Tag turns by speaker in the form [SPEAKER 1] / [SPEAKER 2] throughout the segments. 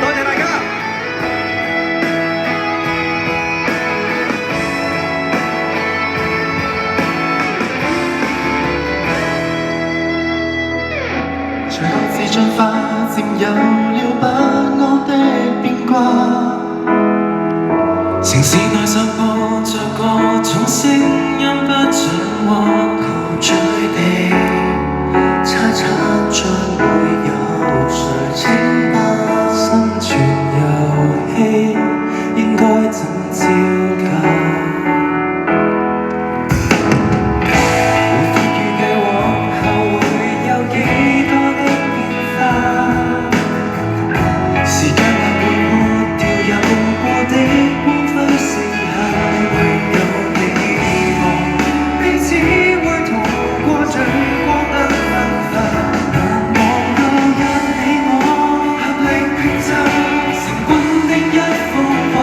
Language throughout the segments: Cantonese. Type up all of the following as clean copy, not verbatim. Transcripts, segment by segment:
[SPEAKER 1] 多謝大家。
[SPEAKER 2] 隨各自進化，佔有了不安的變卦。城市內散播着各種聲音，不掌握陶醉地猜測將會有誰稱霸生存遊戲，應該怎招架？無法預計往後會有幾多的變化，時間也會抹掉有過的光輝剩下，唯有希望彼此會逃過最光燈燦爛。難忘舊日你我合力拼湊成軍的一幅畫，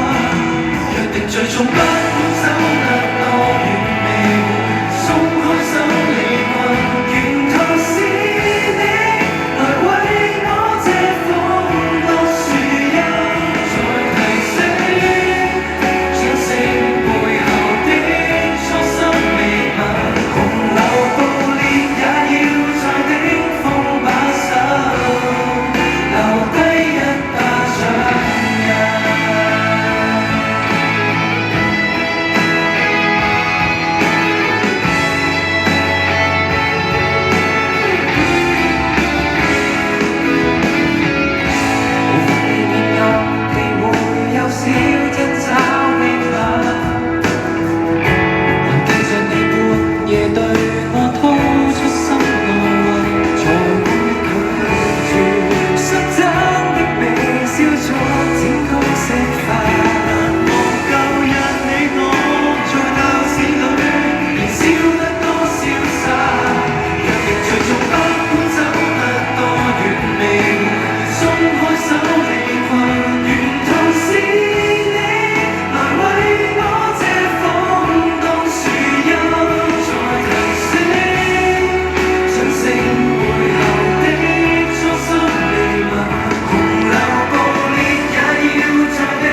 [SPEAKER 2] 約定最終不管走得多遠，未會鬆開手離群，沿途是你來為我遮風當樹蔭，再提醒掌聲背後的初心未泯，洪流暴烈也要在頂峰把守，留低一打掌印。無法避免暗地會有小爭吵氣氛，還記着你半夜對我掏出心內話，才會拒絕率真的微笑作剪曲色塊。難忘舊日你我在鬧市裏燃燒得多瀟灑，約定最終不管走得多遠，未會鬆開手離群，沿途是你來為我遮風當樹蔭，再提醒掌聲背後的初心未泯，洪流暴烈也要在頂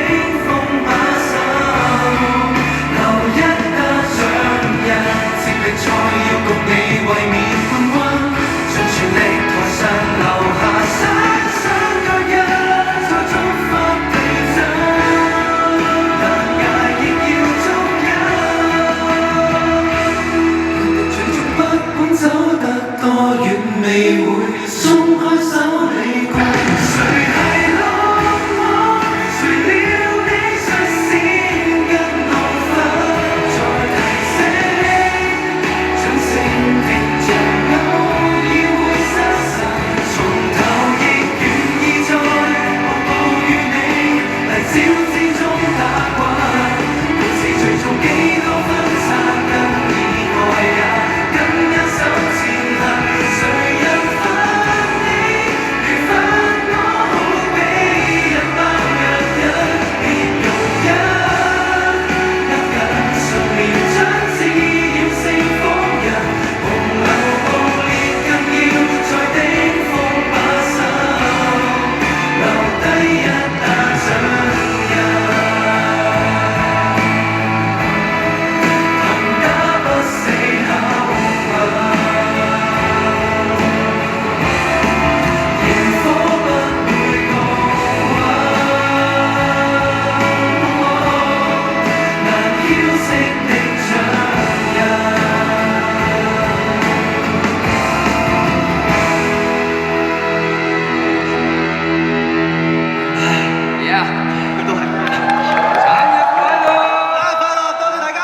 [SPEAKER 2] 峰把守，留一打掌印，接力賽要共你衛冕冠軍，盡全力台上留下閃閃腳印，再觸發地震，難捱亦要捉緊，約定最終不管走得多遠，未會鬆開手離群，誰係落寞，誰料你率先跟我分，再提醒掌聲停着偶爾會失神，從頭亦願意再步步與你泥沼之中打滾，故事最終幾多分岔跟意外也跟一手前行，誰人分你如分我好比一包藥引，別容忍握緊信念將滋擾成風人，洪流暴烈更要在頂峰把守，留低一打掌印，憑打不死口吻，螢火不會降溫，難澆熄的掌印。
[SPEAKER 1] 佢都係。生日快樂！多謝大家。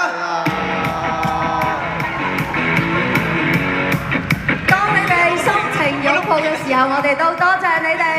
[SPEAKER 3] 當你哋心情擁抱嘅時候，我哋都多謝你哋。